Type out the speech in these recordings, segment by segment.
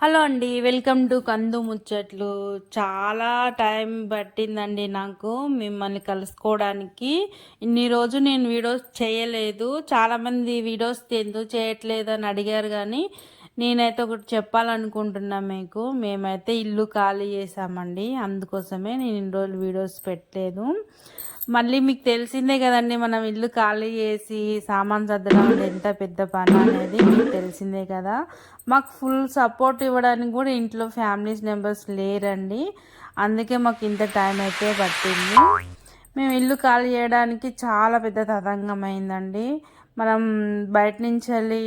Hello అండి. Welcome to కందు ముచ్చట్లు. చాలా టైం పట్టిందండి నాకు మిమ్మల్ని కలుసుకోవడానికి. ఇన్ని రోజు నేను వీడియోస్ చేయలేదు. చాలామంది వీడియోస్ ఎందుకు చేయట్లేదు అని అడిగారు కానీ నేనైతే ఒకటి చెప్పాలనుకుంటున్నా మీకు. మేమైతే ఇల్లు ఖాళీ చేసామండి. అందుకోసమే నేను ఇన్ని రోజులు వీడియోస్ పెట్టలేదు. మళ్ళీ మీకు తెలిసిందే కదండి, మనం ఇల్లు ఖాళీ చేసి సామాన్ సర్దడం అంటే ఎంత పెద్ద పని అనేది మీకు తెలిసిందే కదా. మాకు ఫుల్ సపోర్ట్ ఇవ్వడానికి కూడా ఇంట్లో ఫ్యామిలీస్ మెంబర్స్ లేరండి. అందుకే మాకు ఇంత టైం అయితే పట్టింది. మేము ఇల్లు ఖాళీ చేయడానికి చాలా పెద్ద తతంగం అయిందండి. మనం బయట నుంచి వెళ్ళి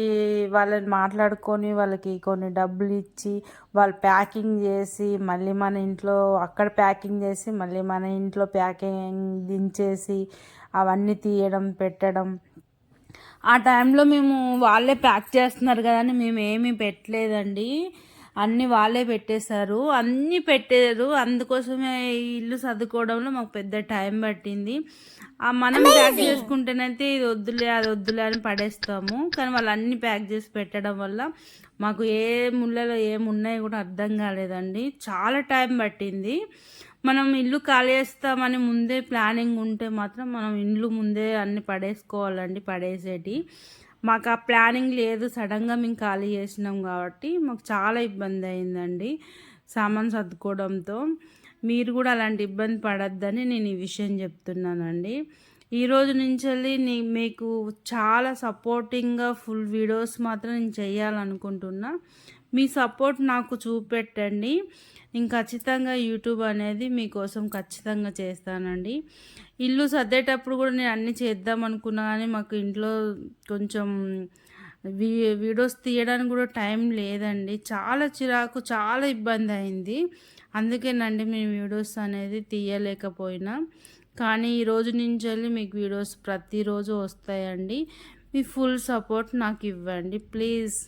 వాళ్ళని మాట్లాడుకొని వాళ్ళకి కొన్ని డబ్బులు ఇచ్చి వాళ్ళు ప్యాకింగ్ చేసి మళ్ళీ మన ఇంట్లో అక్కడ ప్యాకింగ్ చేసి మళ్ళీ మన ఇంట్లో ప్యాకింగ్ దించేసి అవన్నీ తీయడం పెట్టడం. ఆ టైంలో మేము వాళ్ళే ప్యాక్ చేస్తున్నారు కదా అని మేము ఏమీ పెట్టలేదండి. అన్నీ వాళ్ళే పెట్టేశారు, అన్నీ పెట్టారు. అందుకోసమే ఈ ఇల్లు సర్దుకోవడంలో మాకు పెద్ద టైం పట్టింది. మనం ప్యాక్ చేసుకుంటేనైతే ఇది వద్దులే అది వద్దులే అని పడేస్తాము, కానీ వాళ్ళు అన్నీ ప్యాక్ చేసి పెట్టడం వల్ల మాకు ఏ ముళ్ళలో ఏమున్నాయో కూడా అర్థం కాలేదండి. చాలా టైం పట్టింది. మనం ఇల్లు ఖాళీ చేస్తామని ముందే ప్లానింగ్ ఉంటే మాత్రం మనం ఇల్లు ముందే అన్ని పడేసుకోవాలండి, పడేసేటి. మాకు ఆ ప్లానింగ్ లేదు, సడన్గా మేము ఖాళీ చేసినాం కాబట్టి మాకు చాలా ఇబ్బంది అయిందండి సామాన్ సర్దుకోవడంతో. మీరు కూడా అలాంటి ఇబ్బంది పడద్దని నేను ఈ విషయం చెప్తున్నానండి. ఈరోజు నుంచి మీకు చాలా సపోర్టింగ్గా ఫుల్ వీడియోస్ మాత్రం నేను చేయాలనుకుంటున్నా. మీ సపోర్ట్ నాకు చూపెట్టండి. నేను ఖచ్చితంగా యూట్యూబ్ అనేది మీకోసం ఖచ్చితంగా చేస్తానండి. ఇల్లు సర్దేటప్పుడు కూడా నేను అన్నీ చేద్దాం అనుకున్నా కానీ మాకు ఇంట్లో కొంచెం వీడియోస్ తీయడానికి కూడా టైం లేదండి. చాలా చిరాకు, చాలా ఇబ్బంది అయింది. అందుకేనండి మేము వీడియోస్ అనేది తీయలేకపోయినా. కానీ ఈరోజు నుంచి మీకు వీడియోస్ ప్రతిరోజు వస్తాయండి. మీ ఫుల్ సపోర్ట్ నాకు ఇవ్వండి ప్లీజ్.